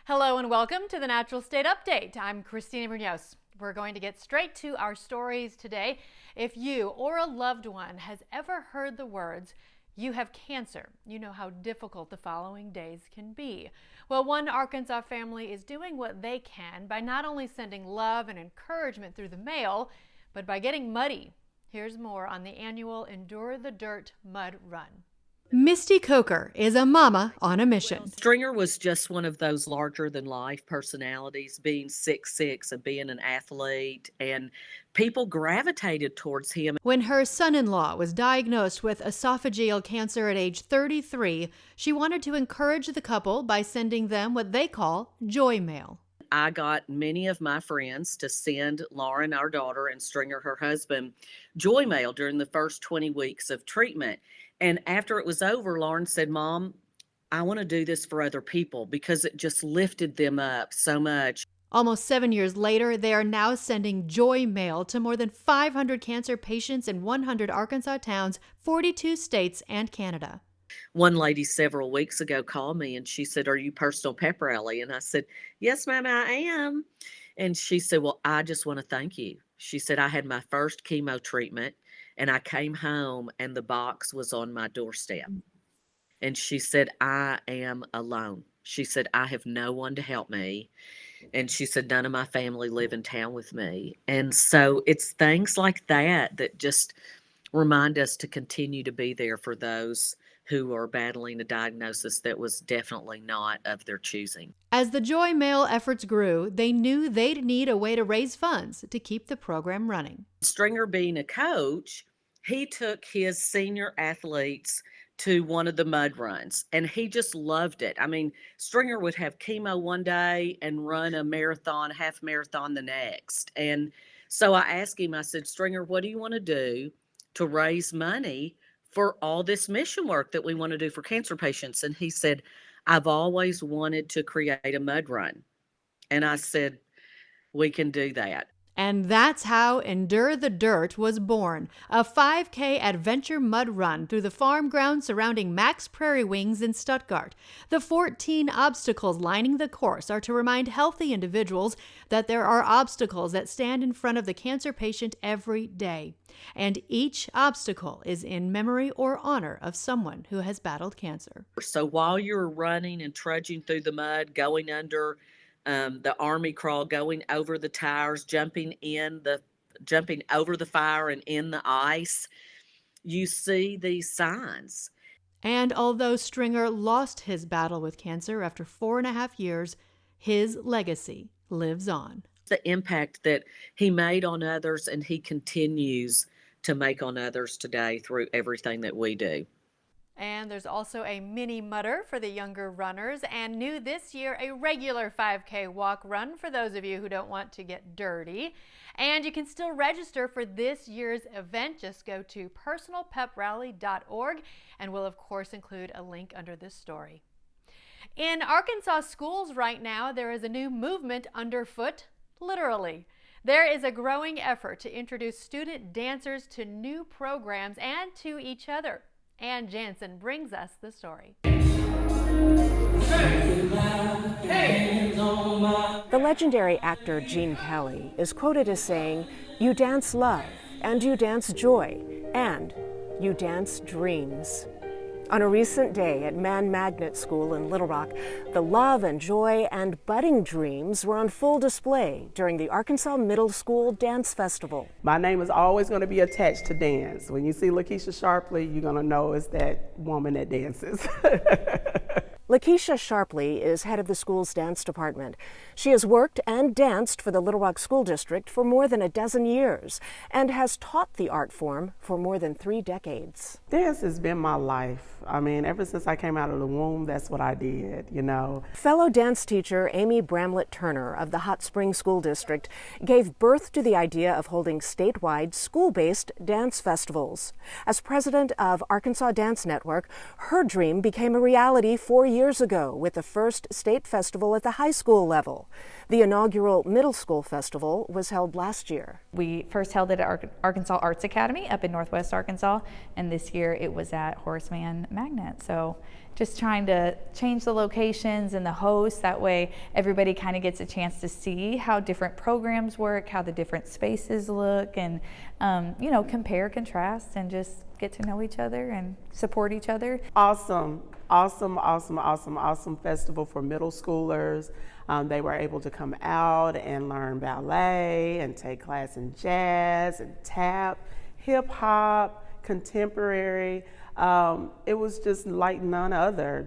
Hello and welcome to the Natural State Update. I'm Christina Munoz. We're going to get straight to our stories today. If you or a loved one has ever heard the words, "You have cancer," you know how difficult the following days can be. Well, one Arkansas family is doing what they can by not only sending love and encouragement through the mail, but by getting muddy. Here's more on the annual Endure the Dirt Mud Run. Misty Coker is a mama on a mission. Stringer was just one of those larger than life personalities, being 6'6" and being an athlete, and people gravitated towards him. When her son-in-law was diagnosed with esophageal cancer at age 33, she wanted to encourage the couple by sending them what they call joy mail. I got many of my friends to send Lauren, our daughter, and Stringer, her husband, joy mail during the first 20 weeks of treatment. And after it was over, Lauren said, "Mom, I want to do this for other people," because it just lifted them up so much. Almost 7 years later, they are now sending joy mail to more than 500 cancer patients in 100 Arkansas towns, 42 states, and Canada. One lady several weeks ago called me and she said, "Are you personal pep rally?" And I said, "Yes, ma'am, I am." And she said, "Well, I just want to thank you." She said, "I had my first chemo treatment and I came home and the box was on my doorstep." And she said, "I am alone." She said, "I have no one to help me." And she said, "None of my family live in town with me." And so it's things like that that just remind us to continue to be there for those who are battling a diagnosis that was definitely not of their choosing. As the joy mail efforts grew, they knew they'd need a way to raise funds to keep the program running. Stringer, being a coach, he took his senior athletes to one of the mud runs and he just loved it. I mean, Stringer would have chemo one day and run a marathon, half marathon the next. And so I asked him, I said, "Stringer, what do you want to do to raise money for all this mission work that we want to do for cancer patients?" And he said, "I've always wanted to create a mud run." And I said, "We can do that." And that's how Endure the Dirt was born, a 5K adventure mud run through the farm grounds surrounding Max Prairie Wings in Stuttgart. The 14 obstacles lining the course are to remind healthy individuals that there are obstacles that stand in front of the cancer patient every day. And each obstacle is in memory or honor of someone who has battled cancer. So while you're running and trudging through the mud, going under the army crawl, going over the tires, jumping over the fire and in the ice, you see these signs. And although Stringer lost his battle with cancer after 4.5 years, his legacy lives on. The impact that he made on others and he continues to make on others today through everything that we do. And there's also a mini mudder for the younger runners, and new this year, a regular 5K walk run for those of you who don't want to get dirty. And you can still register for this year's event. Just go to personalpeprally.org, and we'll of course include a link under this story. In Arkansas schools right now, there is a new movement underfoot, literally. There is a growing effort to introduce student dancers to new programs and to each other. Ann Jansen brings us the story. The legendary actor Gene Kelly is quoted as saying, "You dance love, and you dance joy, and you dance dreams." On a recent day at Man Magnet School in Little Rock, the love and joy and budding dreams were on full display during the Arkansas Middle School Dance Festival. My name is always going to be attached to dance. When you see Lakeisha Sharpley, you're going to know it's that woman that dances. Lakeisha Sharpley is head of the school's dance department. She has worked and danced for the Little Rock School District for more than a dozen years and has taught the art form for more than 3 decades. Dance has been my life. I mean, ever since I came out of the womb, that's what I did, you know. Fellow dance teacher Amy Bramlett Turner of the Hot Springs School District gave birth to the idea of holding statewide school-based dance festivals. As president of Arkansas Dance Network, her dream became a reality 4 years ago with the first state festival at the high school level. The inaugural middle school festival was held last year. We first held it at Arkansas Arts Academy up in Northwest Arkansas, and this year it was at Horace Mann Magnet. So just trying to change the locations and the hosts. That way everybody kind of gets a chance to see how different programs work, how the different spaces look, and compare, contrast, and just get to know each other and support each other. Awesome festival for middle schoolers. They were able to come out and learn ballet and take class in jazz and tap, hip hop, contemporary. It was just like none other.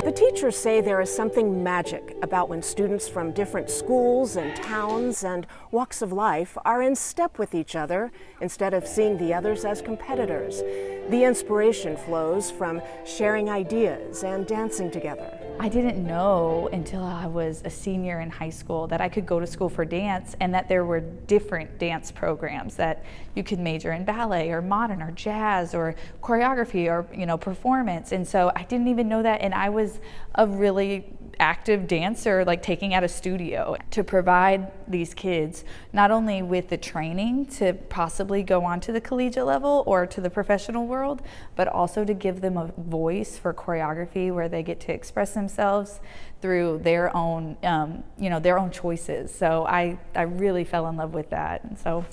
The teachers say there is something magic about when students from different schools and towns and walks of life are in step with each other instead of seeing the others as competitors. The inspiration flows from sharing ideas and dancing together. I didn't know until I was a senior in high school that I could go to school for dance and that there were different dance programs, that you could major in ballet or modern or jazz or choreography or performance. And so I didn't even know that, and I was a really active dancer, like taking out a studio to provide these kids not only with the training to possibly go on to the collegiate level or to the professional world, but also to give them a voice for choreography where they get to express themselves through their own their own choices. So I really fell in love with that, and so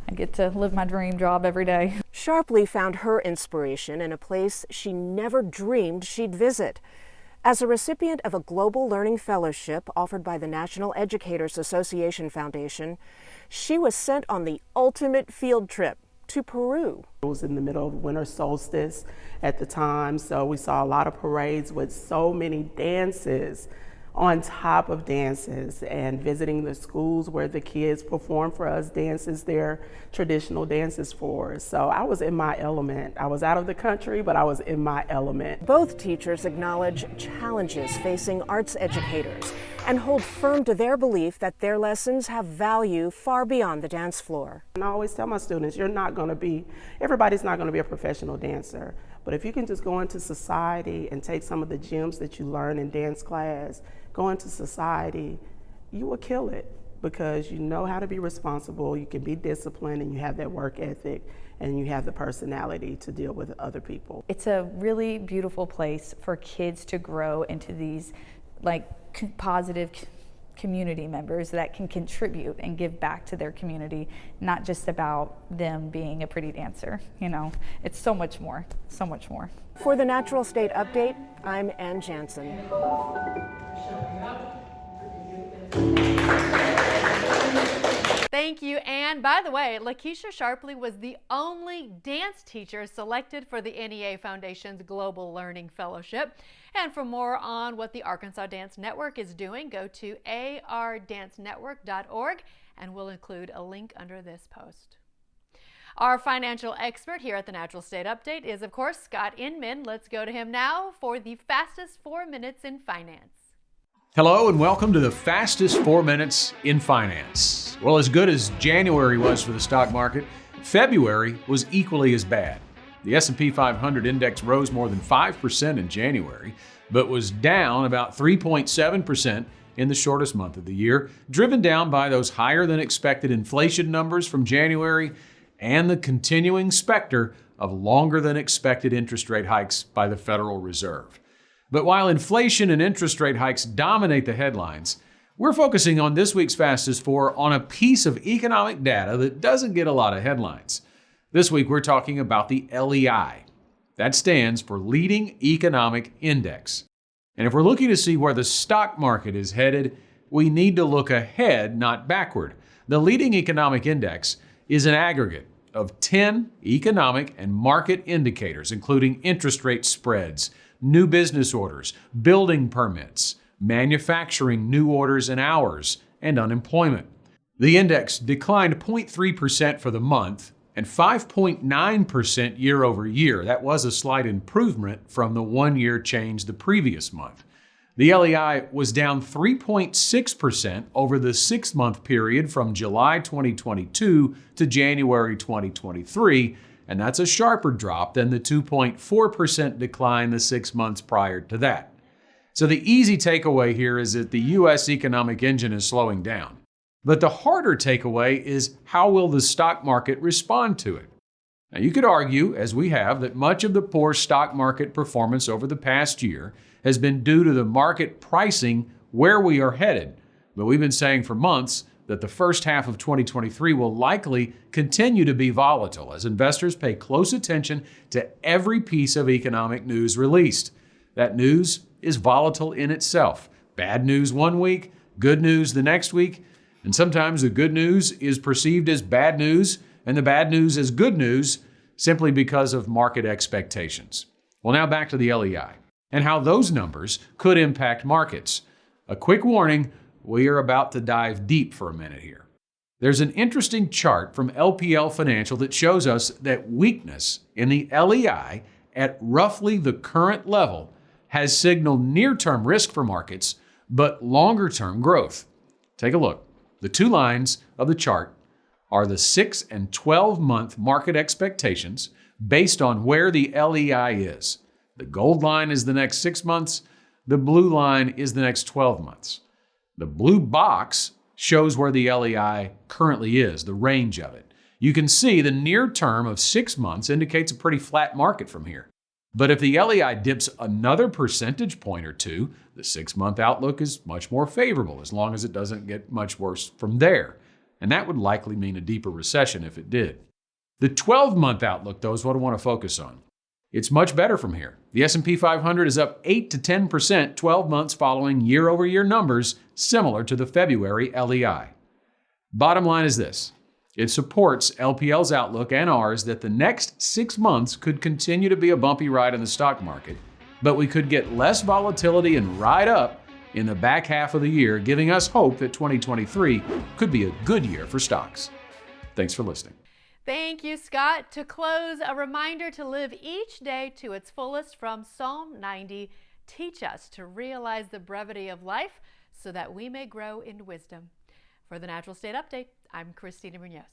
I get to live my dream job every day. Sharpley found her inspiration in a place she never dreamed she'd visit. As a recipient of a Global Learning Fellowship offered by the National Educators Association Foundation, she was sent on the ultimate field trip to Peru. It was in the middle of winter solstice at the time, so we saw a lot of parades with so many dances on top of dances, and visiting the schools where the kids perform for us dances, their traditional dances for us. So I was in my element. I was out of the country, but I was in my element. Both teachers acknowledge challenges facing arts educators and hold firm to their belief that their lessons have value far beyond the dance floor. And I always tell my students, everybody's not going to be a professional dancer, but if you can just go into society and take some of the gems that you learn in dance class, go into society, you will kill it, because you know how to be responsible, you can be disciplined, and you have that work ethic, and you have the personality to deal with other people. It's a really beautiful place for kids to grow into these positive community members that can contribute and give back to their community, not just about them being a pretty dancer. It's so much more, so much more. For the Natural State Update, I'm Ann Jansen. Thank you. And by the way, Lakeisha Sharpley was the only dance teacher selected for the NEA Foundation's Global Learning Fellowship. And for more on what the Arkansas Dance Network is doing, go to ardancenetwork.org, and we'll include a link under this post. Our financial expert here at the Natural State Update is, of course, Scott Inman. Let's go to him now for the fastest 4 minutes in finance. Hello and welcome to the fastest 4 minutes in finance. Well, as good as January was for the stock market, February was equally as bad. The S&P 500 index rose more than 5% in January, but was down about 3.7% in the shortest month of the year, driven down by those higher than expected inflation numbers from January and the continuing specter of longer than expected interest rate hikes by the Federal Reserve. But while inflation and interest rate hikes dominate the headlines, we're focusing on this week's Fastest Four on a piece of economic data that doesn't get a lot of headlines. This week, we're talking about the LEI. That stands for Leading Economic Index. And if we're looking to see where the stock market is headed, we need to look ahead, not backward. The Leading Economic Index is an aggregate of 10 economic and market indicators, including interest rate spreads, new business orders, building permits, manufacturing new orders and hours, and unemployment. The index declined 0.3% for the month and 5.9% year over year. That was a slight improvement from the one-year change the previous month. The LEI was down 3.6% over the 6-month period from July 2022 to January 2023, and that's a sharper drop than the 2.4% decline the 6 months prior to that. So the easy takeaway here is that the U.S. economic engine is slowing down. But the harder takeaway is, how will the stock market respond to it? Now, you could argue, as we have, that much of the poor stock market performance over the past year has been due to the market pricing where we are headed. But we've been saying for months that the first half of 2023 will likely continue to be volatile as investors pay close attention to every piece of economic news released. That news is volatile in itself. Bad news one week, good news the next week, and sometimes the good news is perceived as bad news and the bad news as good news simply because of market expectations. Well, now back to the LEI and how those numbers could impact markets. A quick warning, we are about to dive deep for a minute here. There's an interesting chart from LPL Financial that shows us that weakness in the LEI at roughly the current level has signaled near-term risk for markets, but longer-term growth. Take a look. The two lines of the chart are the 6 and 12-month market expectations based on where the LEI is. The gold line is the next 6 months. The blue line is the next 12 months. The blue box shows where the LEI currently is, the range of it. You can see the near term of 6 months indicates a pretty flat market from here. But if the LEI dips another percentage point or two, the 6-month outlook is much more favorable as long as it doesn't get much worse from there. And that would likely mean a deeper recession if it did. The 12-month outlook, though, is what I want to focus on. It's much better from here. The S&P 500 is up 8 to 10% 12 months following year-over-year numbers similar to the February LEI. Bottom line is this. It supports LPL's outlook and ours that the next 6 months could continue to be a bumpy ride in the stock market, but we could get less volatility and ride up in the back half of the year, giving us hope that 2023 could be a good year for stocks. Thanks for listening. Thank you, Scott. To close, a reminder to live each day to its fullest from Psalm 90. Teach us to realize the brevity of life so that we may grow in wisdom. For the Natural State Update, I'm Christina Munoz.